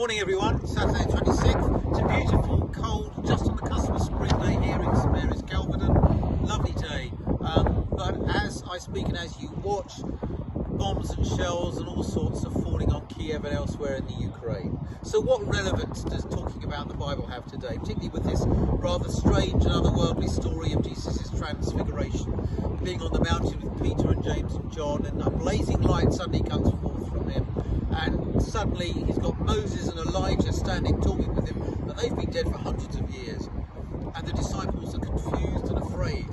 Morning everyone, Saturday 26th. It's a beautiful, cold, just on the cusp of spring day here in St Mary's, Garwood. Lovely day. But as I speak and as you watch, bombs and shells and all sorts are falling on Kiev and elsewhere in the Ukraine. So what relevance does talking about the Bible have today, particularly with this rather strange and otherworldly story of Jesus' transfiguration, being on the mountain with Peter and James and John, and a blazing light suddenly comes forth from him, and suddenly he's got Moses and Elijah standing talking with him, but they've been dead for hundreds of years, and the disciples are confused and afraid,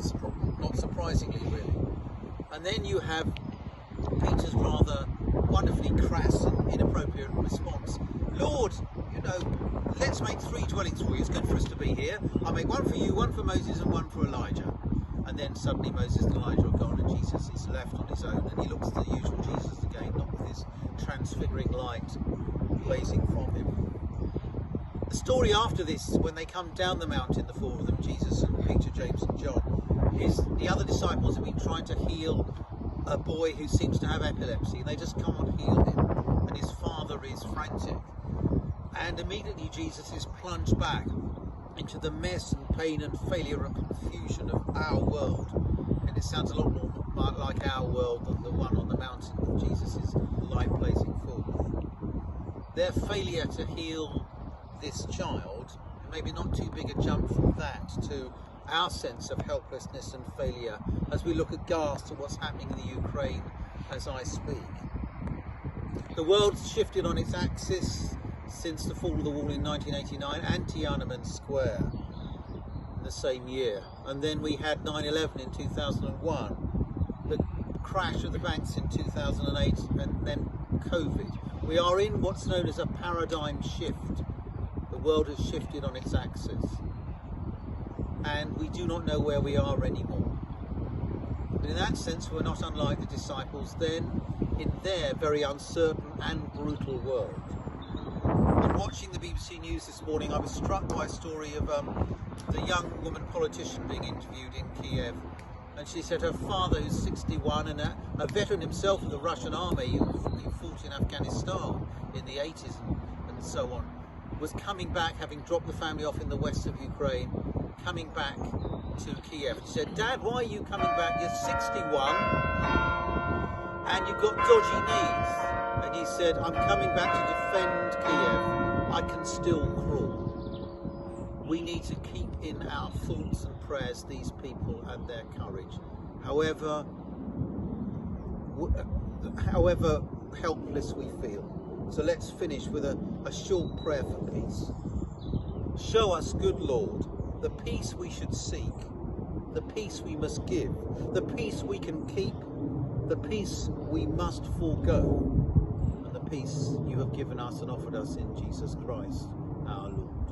not surprisingly really. And then you have Peter's rather wonderfully crass and inappropriate response. Lord, let's make 3 dwellings for you. It's good for us to be here. I'll make one for you, one for Moses and one for Elijah. And then suddenly Moses and Elijah are gone and Jesus is left on his own, and he looks at the usual Jesus again, not with his transfiguring light blazing from him. The story after this, when they come down the mountain, the 4 of them, Jesus and Peter, James and John, is the other disciples have been trying to heal a boy who seems to have epilepsy, and they just can't heal him, and his father is frantic. And immediately Jesus is plunged back into the mess and pain and failure and confusion of our world. And it sounds a lot more like our world than the one on the mountain with Jesus' light blazing forth. Their failure to heal this child, maybe not too big a jump from that to our sense of helplessness and failure as we look aghast at what's happening in the Ukraine as I speak. The world's shifted on its axis since the fall of the wall in 1989 and Tiananmen Square in the same year. And then we had 9/11 in 2001, the crash of the banks in 2008, and then COVID. We are in what's known as a paradigm shift. The world has shifted on its axis, and we do not know where we are anymore. But in that sense, we're not unlike the disciples then in their very uncertain and brutal world. And watching the BBC News this morning, I was struck by a story of the young woman politician being interviewed in Kiev, and she said her father, who's 61 and a veteran himself of the Russian army who fought in Afghanistan in the 80s and so on, was coming back, having dropped the family off in the west of Ukraine, coming back to Kiev. And she said, "Dad, why are you coming back? You're 61 and you've got dodgy knees." And he said, "I'm coming back to defend Kiev. I can still crawl." We need to keep in our thoughts and prayers these people and their courage, however helpless we feel. So let's finish with a short prayer for peace. Show us, good Lord, the peace we should seek, the peace we must give, the peace we can keep, the peace we must forego, and the peace you have given us and offered us in Jesus Christ, our Lord.